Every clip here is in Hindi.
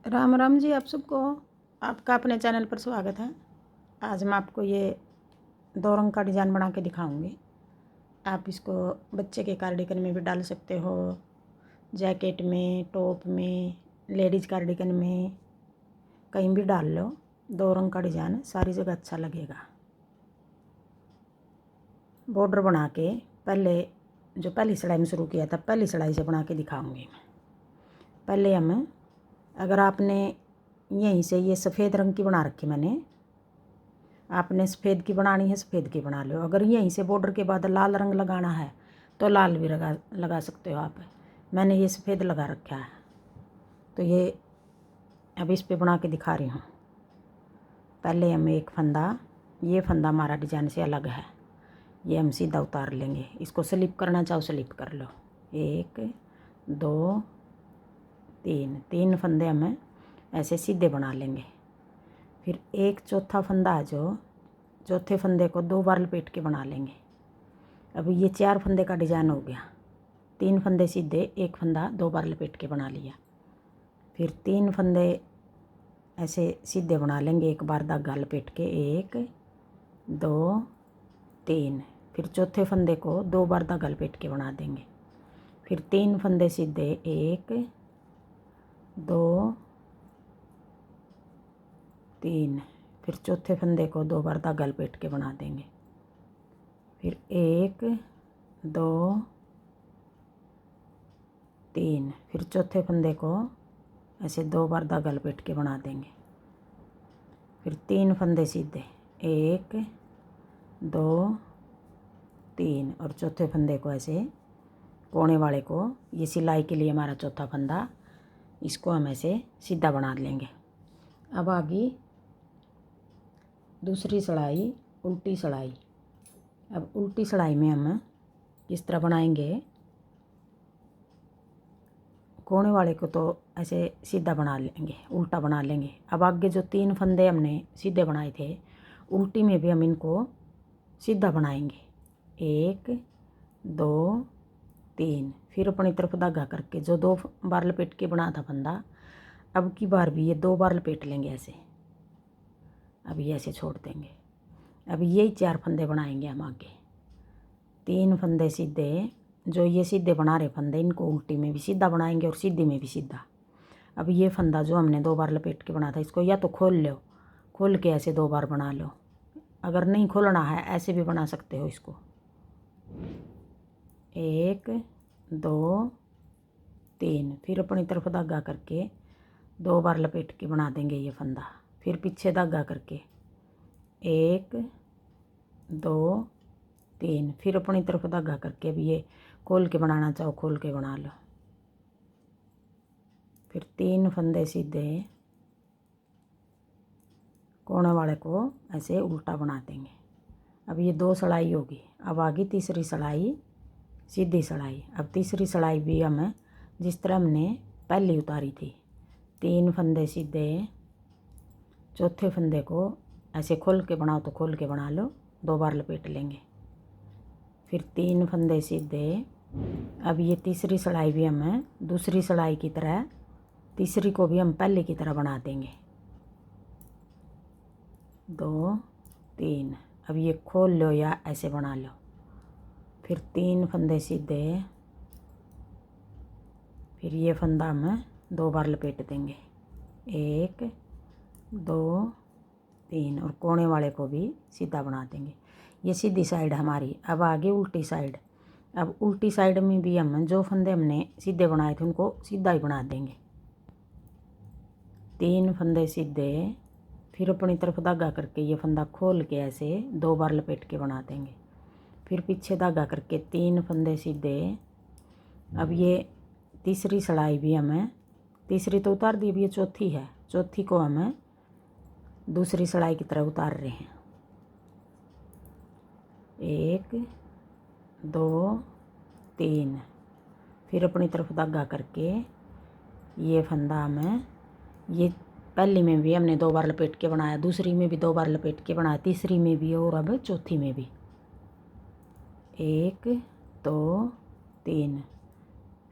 राम राम जी। आप सबको आपका अपने चैनल पर स्वागत है। आज मैं आपको ये 2 रंग का डिज़ाइन बना के दिखाऊंगी। आप इसको बच्चे के कार्डिगन में भी डाल सकते हो, जैकेट में, टॉप में, लेडीज़ कार्डिगन में, कहीं भी डाल लो। 2 रंग का डिज़ाइन सारी जगह अच्छा लगेगा। बॉर्डर बना के पहली सिलाई में शुरू किया था, पहली सिलाई से बना के दिखाऊंगी मैं। पहले हम, अगर आपने यहीं से ये सफ़ेद रंग की बना रखी मैंने, आपने सफ़ेद की बनानी है सफ़ेद की बना लो। अगर यहीं से बॉर्डर के बाद लाल रंग लगाना है तो लाल भी लगा सकते हो आप। मैंने ये सफ़ेद लगा रखा है तो ये अब इस पे बना के दिखा रही हूँ। पहले हम एक फंदा, ये फंदा हमारा डिजाइन से अलग है, ये हम सीधा उतार लेंगे। इसको स्लिप करना चाहो स्लिप कर लो। 1 2 3 फंदे हमें ऐसे सीधे बना लेंगे। फिर एक चौथा फंदा है जो चौथे फंदे को 2 बार लपेट के बना लेंगे। अब ये 4 फंदे का डिज़ाइन हो गया। 3 फंदे सीधे, एक फंदा 2 बार लपेट के बना लिया। फिर 3 फंदे ऐसे सीधे बना लेंगे, एक बार धागा लपेट के। 1 2 3। फिर चौथे फंदे को 2 बार धागा लपेट के बना देंगे। फिर 3 फंदे सीधे, 1 2 3। फिर चौथे फंदे को 2 बार धागा लपेट के बना देंगे। फिर 1 2 3। फिर चौथे फंदे को ऐसे 2 बार धागा लपेट के बना देंगे। फिर 3 फंदे सीधे, 1 2 3। और चौथे फंदे को ऐसे कोने वाले को, ये सिलाई के लिए हमारा चौथा फंदा, इसको हम ऐसे सीधा बना लेंगे। अब आगे दूसरी सिलाई, उल्टी सिलाई। अब उल्टी सिलाई में हम किस तरह बनाएंगे, कोने वाले को तो ऐसे सीधा बना लेंगे, उल्टा बना लेंगे। अब आगे जो 3 फंदे हमने सीधे बनाए थे, उल्टी में भी हम इनको सीधा बनाएंगे। 1 2 3। फिर अपनी तरफ धागा करके जो 2 बार लपेट के बना था फंदा, अब की बार भी ये 2 बार लपेट लेंगे ऐसे। अब ये ऐसे छोड़ देंगे। अब यही 4 फंदे बनाएंगे हम आगे। 3 फंदे सीधे, जो ये सीधे बना रहे फंदे, इनको उल्टी में भी सीधा बनाएंगे और सीधी में भी सीधा। अब ये फंदा जो हमने 2 बार लपेट के बना था, इसको या तो खोल लो, खोल के ऐसे 2 बार बना लो। अगर नहीं खोलना है ऐसे भी बना सकते हो इसको। 1 2 3। फिर अपनी तरफ धागा करके 2 बार लपेट के बना देंगे ये फंदा। फिर पीछे धागा करके 1 2 3। फिर अपनी तरफ धागा करके भी ये खोल के बनाना चाहो खोल के बना लो। फिर 3 फंदे सीधे, कोने वाले को ऐसे उल्टा बना देंगे। अब ये 2 सिलाई होगी। अब आगे तीसरी सिलाई, सीधी सिलाई। अब तीसरी सिलाई भी हमें जिस तरह हमने पहली उतारी थी, 3 फंदे सीधे, चौथे फंदे को ऐसे खोल के बनाओ तो खोल के बना लो, 2 बार लपेट लेंगे। फिर 3 फंदे सीधे। अब ये तीसरी सिलाई भी हमें दूसरी सिलाई की तरह, तीसरी को भी हम पहले की तरह बना देंगे। 2 3। अब ये खोल लो या ऐसे बना लो। फिर 3 फंदे सीधे। फिर ये फंदा हम 2 बार लपेट देंगे। 1 2 3। और कोने वाले को भी सीधा बना देंगे। ये सीधी साइड हमारी। अब आगे उल्टी साइड। अब उल्टी साइड में भी हम जो फंदे हमने सीधे बनाए थे उनको सीधा ही बना देंगे। 3 फंदे सीधे। फिर अपनी तरफ धागा करके ये फंदा खोल के ऐसे 2 बार लपेट के बना देंगे। फिर पीछे धागा करके 3 फंदे सीधे। अब ये तीसरी सिलाई भी हमें, तीसरी तो उतार दी, अब ये चौथी है, चौथी को हमें दूसरी सिलाई की तरह उतार रहे हैं। 1 2 3। फिर अपनी तरफ धागा करके ये फंदा हमें, ये पहली में भी हमने 2 बार लपेट के बनाया, दूसरी में भी 2 बार लपेट के बनाया, तीसरी में भी और अब चौथी में भी। 1 2 3।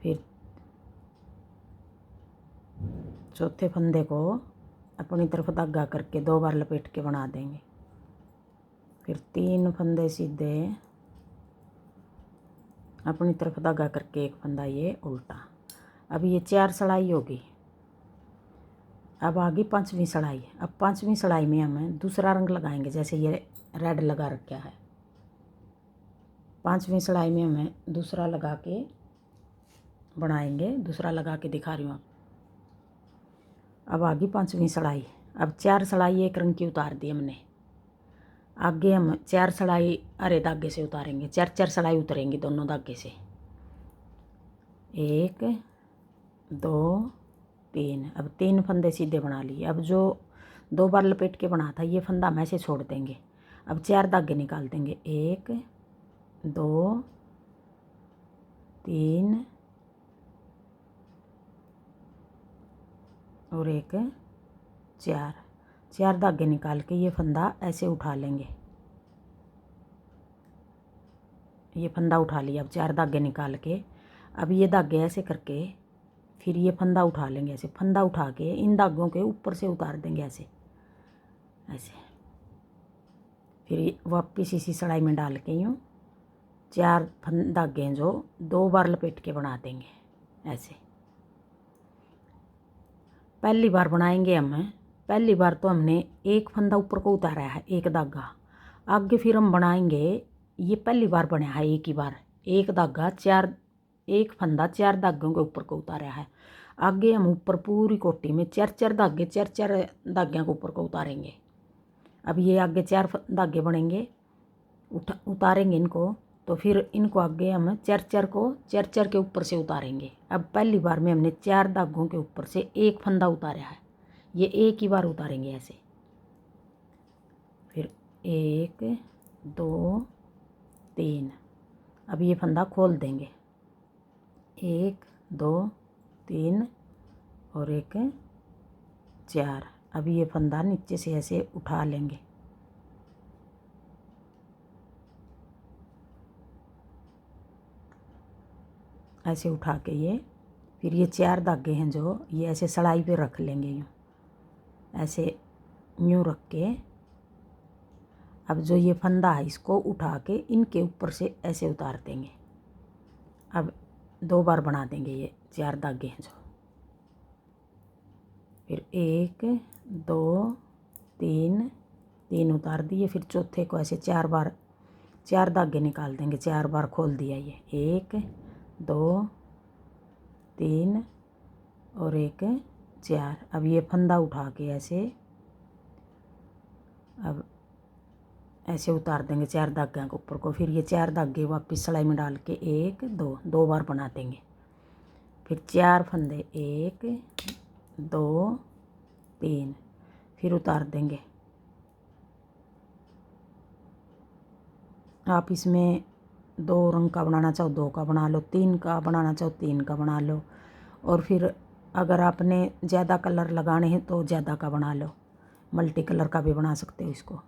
फिर चौथे फंदे को अपनी तरफ धागा करके 2 बार लपेट के बना देंगे। फिर 3 फंदे सीधे अपनी तरफ धागा करके 1 फंदा ये उल्टा। अब ये 4 सिलाई होगी। अब आगे 5वीं सिलाई। अब 5वीं सिलाई में हम दूसरा रंग लगाएंगे, जैसे ये रेड लगा रखा है। 5वीं सिलाई में हमें दूसरा लगा के बनाएंगे, दूसरा लगा के दिखा रही हूँ आप। अब आगे 5वीं सिलाई। अब 4 सिलाई एक रंग की उतार दी हमने। आगे हम 4 सिलाई हरे धागे से उतारेंगे, 4 सिलाई उतरेंगी दोनों धागे से। 1 2 3। अब 3 फंदे सीधे बना लिए। अब जो 2 बार लपेट के बना था ये फंदा हम ऐसे छोड़ देंगे। अब 4 धागे निकाल देंगे। 1 2 3 और 1 4 धागे निकाल के ये फंदा ऐसे उठा लेंगे। ये फंदा उठा लिया। अब 4 धागे निकाल के अब ये धागे ऐसे करके फिर ये फंदा उठा लेंगे। ऐसे फंदा उठा के इन धागों के ऊपर से उतार देंगे ऐसे ऐसे। फिर वापस इसी सिलाई में डाल के यूँ 4 धागे जो 2 बार लपेट के बना देंगे ऐसे। पहली बार बनाएंगे हम, पहली बार तो हमने एक फंदा ऊपर को उतारा है, एक धागा। आगे फिर हम बनाएंगे, ये पहली बार बना है एक ही बार, एक धागा 4, एक फंदा 4 धागों के ऊपर को उतारा है। आगे हम ऊपर पूरी कोटी में 4 धागे 4 धागों के ऊपर को उतारेंगे। अब ये आगे 4 धागे बनेंगे, उतारेंगे इनको, तो फिर इनको आगे हम 4 को 4 के ऊपर से उतारेंगे। अब पहली बार में हमने 4 धागों के ऊपर से एक फंदा उतारा है, ये एक ही बार उतारेंगे ऐसे। फिर 1 2 3। अब ये फंदा खोल देंगे, 1 2 3 और 1 4। अब ये फंदा नीचे से ऐसे उठा लेंगे। ऐसे उठा के ये फिर ये 4 धागे हैं जो ये ऐसे सिलाई पे रख लेंगे, यूँ ऐसे यूँ रख के। अब जो ये फंदा है इसको उठा के इनके ऊपर से ऐसे उतार देंगे। अब 2 बार बना देंगे, ये 4 धागे हैं जो। फिर 1 2 3 उतार दिए। फिर चौथे को ऐसे 4 बार 4 धागे निकाल देंगे, 4 बार खोल दिया ये, 1 2 3 और 1 4। अब ये फंदा उठा के ऐसे अब ऐसे उतार देंगे 4 धागे के ऊपर को। फिर ये 4 धागे वापस सिलाई में डाल के 1 2 बार बना देंगे। फिर 4 फंदे 1 2 3 फिर उतार देंगे। आप इसमें 2 रंग का बनाना चाहो 2 का बना लो, 3 का बनाना चाहो 3 का बना लो, और फिर अगर आपने ज़्यादा कलर लगाने हैं तो ज़्यादा का बना लो, मल्टी कलर का भी बना सकते हो इसको।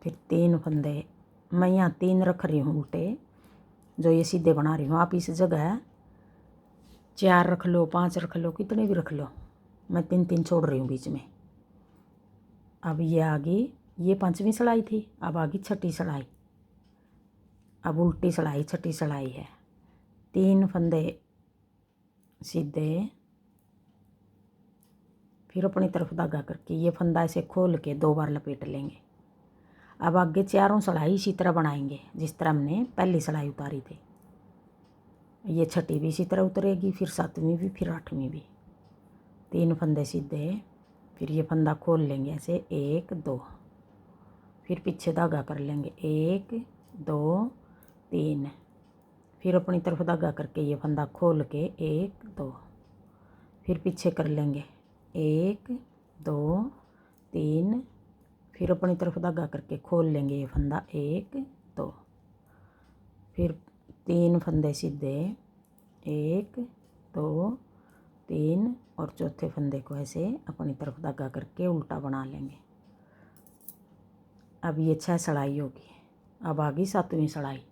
फिर 3 फंदे मैं यहाँ 3 रख रही हूँ उल्टे, जो ये सीधे बना रही हूँ। आप इस जगह 4 रख लो, 5 रख लो, कितने भी रख लो, मैं 3 छोड़ रही हूँ बीच में। अब ये आगे ये 5वीं सिलाई थी, अब आगे 6ठी सिलाई। अब उल्टी सिलाई 6ठी सिलाई है। 3 फंदे सीधे फिर अपनी तरफ धागा करके ये फंदा ऐसे खोल के 2 बार लपेट लेंगे। अब आगे 4 सिलाई इसी तरह बनाएंगे जिस तरह हमने पहली सिलाई उतारी थी। ये 6ठी भी इसी तरह उतरेगी, फिर 7वीं भी, फिर 8वीं भी। 3 फंदे सीधे, फिर ये फंदा खोल लेंगे ऐसे 1 2, फिर पीछे धागा कर लेंगे 1 2 3, फिर अपनी तरफ धागा करके ये फंदा खोल के 1 2, फिर पीछे कर लेंगे 1 2 3, फिर अपनी तरफ धागा करके खोल लेंगे ये फंदा 1 2, फिर 3 फंदे सीधे 1 2 3 और चौथे फंदे को ऐसे अपनी तरफ धागा करके उल्टा बना लेंगे। अब ये 6 सिलाई होगी। अब आगी 7वीं सिलाई।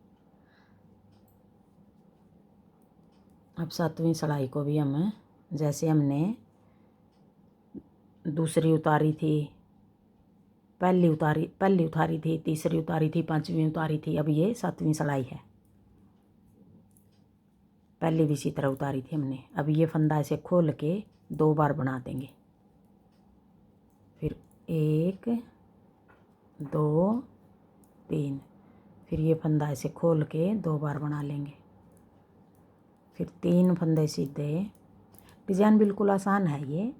अब 7वीं सिलाई को भी हम जैसे हमने दूसरी उतारी थी, पहली उतारी थी, तीसरी उतारी थी, पांचवी उतारी थी, अब ये सातवीं सिलाई है। पहले भी इसी तरह उतारी थी हमने। अब ये फंदा ऐसे खोल के 2 बार बना देंगे। फिर 1 2 3, फिर ये फंदा ऐसे खोल के 2 बार बना लेंगे। फिर 3 फंदे सीधे। डिज़ाइन बिल्कुल आसान है ये,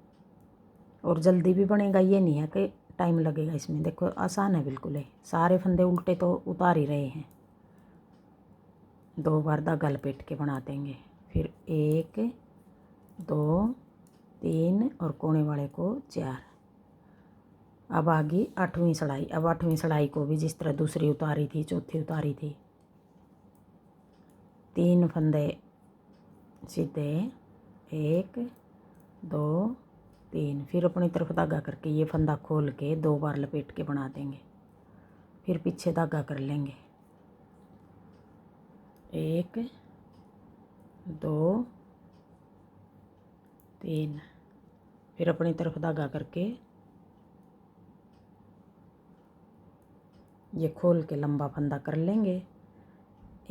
और जल्दी भी बनेगा। ये नहीं है कि टाइम लगेगा इसमें। देखो आसान है बिल्कुल है। सारे फंदे उल्टे तो उतार ही रहे हैं। 2 बार धागा लपेट के बना देंगे। फिर 1 2 3 और कोने वाले को 4। अब आगे 8वीं सिलाई। अब 8वीं सिलाई को भी जिस तरह दूसरी उतारी थी, चौथी उतारी थी, 3 फंदे सीधे, 1 2 3, फिर अपनी तरफ धागा करके ये फंदा खोल के 2 बार लपेट के बना देंगे। फिर पीछे धागा कर लेंगे। 1 2 3, फिर अपनी तरफ धागा करके ये खोल के लंबा फंदा कर लेंगे।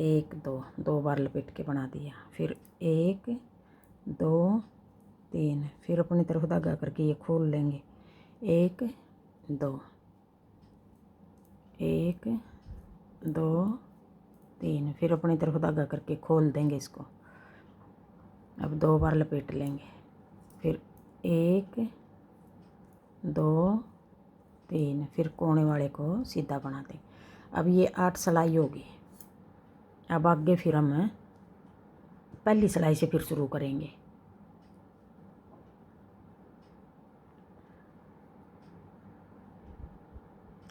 1 2 बार लपेट के बना दिया। फिर 1 2 3, फिर अपनी तरफ धागा करके ये खोल लेंगे। 1 2 1 2 3, फिर अपनी तरफ धागा करके खोल देंगे इसको। अब 2 बार लपेट लेंगे। फिर 1 2 3, फिर कोने वाले को सीधा बना देंगे। अब ये 8 सिलाई होगी। अब आगे फिर हम पहली सिलाई से फिर शुरू करेंगे।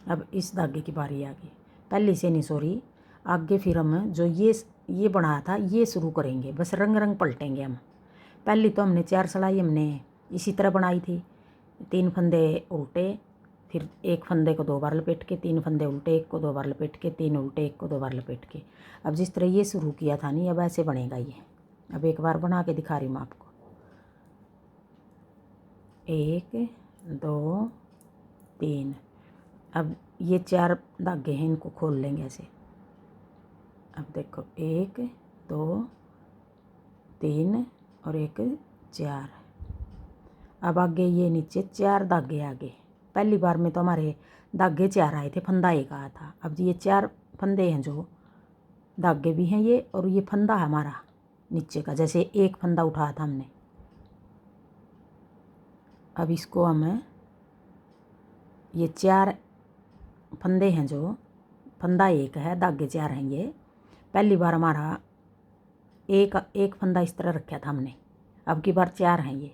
अब इस धागे की बारी आ गई। पहली से नहीं, सॉरी, आगे फिर हम जो ये बनाया था ये शुरू करेंगे। बस रंग पलटेंगे हम। पहली तो हमने 4 सिलाई हमने इसी तरह बनाई थी। 3 फंदे उल्टे, फिर 1 फंदे को 2 बार लपेट के, 3 फंदे उल्टे, 1 को 2 बार लपेट के, 3 उल्टे, 1 को 2 बार लपेट के। अब जिस तरह ये शुरू किया था नहीं, अब ऐसे बनेगा ये। अब एक बार बना के दिखा रही हूँ आपको। 1 2 3, अब ये 4 धागे हैं, इनको खोल लेंगे ऐसे। अब देखो 1 2 3 और 1 4। अब आगे ये नीचे 4 धागे आगे। पहली बार में तो हमारे धागे 4 आए थे, फंदा 1 आया था। अब ये 4 फंदे हैं, जो धागे भी हैं ये, और ये फंदा है हमारा नीचे का, जैसे 1 फंदा उठाया था हमने। अब इसको हम ये 4 फंदे हैं, जो फंदा 1 है, धागे 4 हैं ये। पहली बार हमारा एक फंदा इस तरह रखा था हमने। अब की बार 4 हैं ये।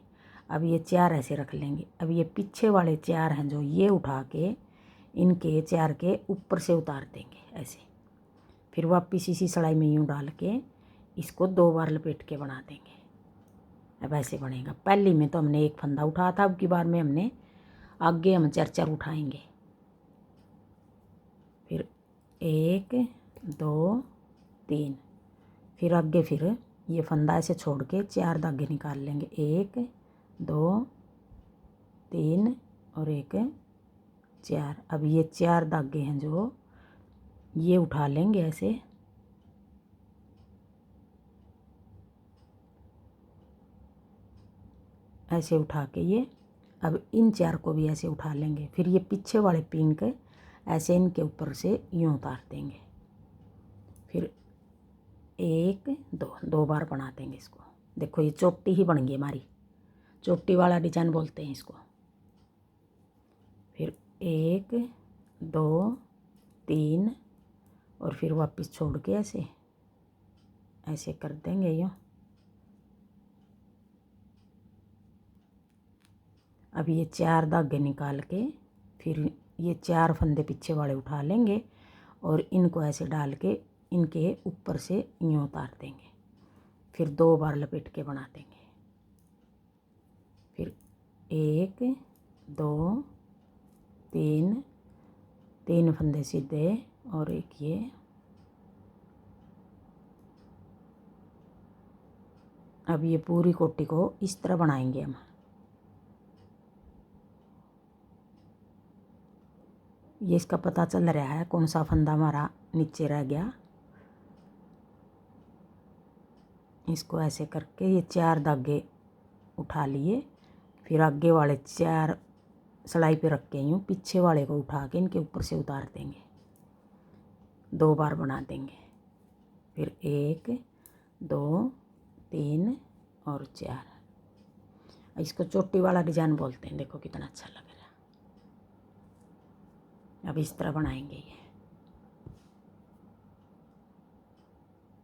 अब ये 4 ऐसे रख लेंगे। अब ये पीछे वाले 4 हैं, जो ये उठा के इनके 4 के ऊपर से उतार देंगे ऐसे। फिर वापस इसी सिलाई में यूँ डाल के इसको 2 बार लपेट के बना देंगे। अब ऐसे बनेगा। पहली में तो हमने 1 फंदा उठाया था, अब की बार में हमने आगे हम 4 उठाएंगे। फिर 1 2 3, फिर आगे फिर ये फंदा ऐसे छोड़ के 4 धागे निकाल लेंगे। 1 2 3 और 1 4। अब ये 4 धागे हैं, जो ये उठा लेंगे ऐसे। ऐसे उठा के ये, अब इन 4 को भी ऐसे उठा लेंगे। फिर ये पीछे वाले पिन के ऐसे इनके ऊपर से यूँ उतार देंगे। फिर 1 2 बार बना देंगे इसको। देखो ये चोटी ही बन गई हमारी, चोटी वाला डिजाइन बोलते हैं इसको। फिर 1 2 3 और फिर वापस छोड़ के ऐसे ऐसे कर देंगे यूँ। अब ये 4 धागे निकाल के फिर ये 4 फंदे पीछे वाले उठा लेंगे और इनको ऐसे डाल के इनके ऊपर से यूँ उतार देंगे। फिर 2 बार लपेट के बना देंगे। फिर 1 2 3 फंदे सीधे और एक ये। अब ये पूरी कोटी को इस तरह बनाएंगे हम। ये इसका पता चल रहा है कौन सा फंदा हमारा नीचे रह गया। इसको ऐसे करके ये 4 धागे उठा लिए, फिर आगे वाले 4 सिलाई पे रख के यूँ पीछे वाले को उठा के इनके ऊपर से उतार देंगे, 2 बार बना देंगे। फिर 1 2 3 और 4। इसको चोटी वाला डिजाइन बोलते हैं। देखो कितना अच्छा लग रहा है। अब इस तरह बनाएंगे ये।